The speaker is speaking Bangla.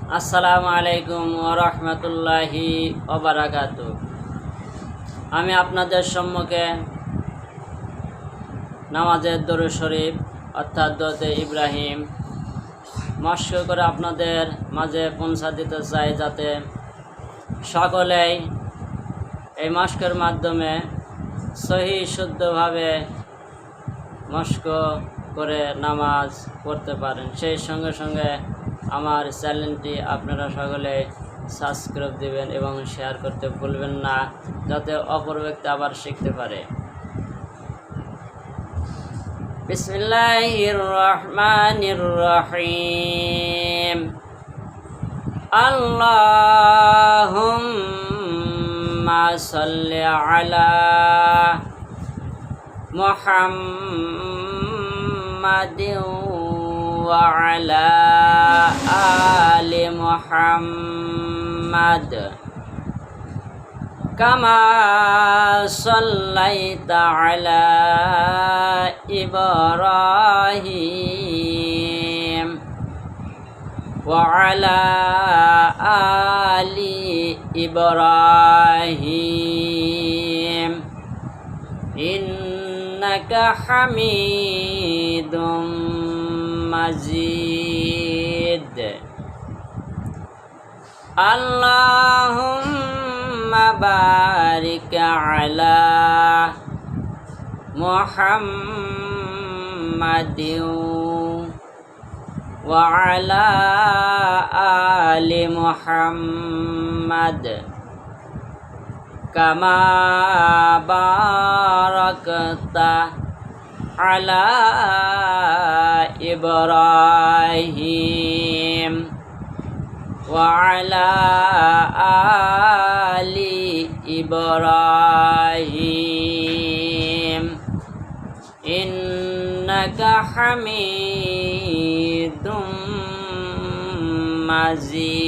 আসসালামু আলাইকুম ওয়া রাহমাতুল্লাহি ওয়া বারাকাতুহু। আমি আপনাদের সম্মুখে নামাজের দরুদ শরীফ অর্থাৎ দরুদে ইব্রাহিম মস্ক করে আপনাদের মাঝে পৌঁছা দিতে চাই, যাতে সকলেই এই মস্কের মাধ্যমে সহি শুদ্ধভাবে মস্ক করে নামাজ পড়তে পারেন। সেই সঙ্গে সঙ্গে আমার চ্যানেলটি আপনারা সকলে সাবস্ক্রাইব দিবেন এবং শেয়ার করতে ভুলবেন না, যাতে অপর ব্যক্তি আবার শিখতে পারে। বিসমিল্লাহির রহমানির রহিম। আল্লাহুম্মা সাল্লি আলা মুহাম্মাদিন ওয়া আলা আলি মুহাম্মাদ কামা সাল্লাইতা আলা ইব্রাহিম ওয়া আলা আলি ইব্রাহিম ইন্নাকা হামিদুম মাজিদ। আল্লাহুম্মা বারিক আলা মুহাম্মাদিন ওয়া আলা আলি মুহাম্মাদ কামা বারাকতা আলা ইব্রাহিম ওয়া আলা আলি ইব্রাহিম ইন্নাকা হামিদুম মাজিদ।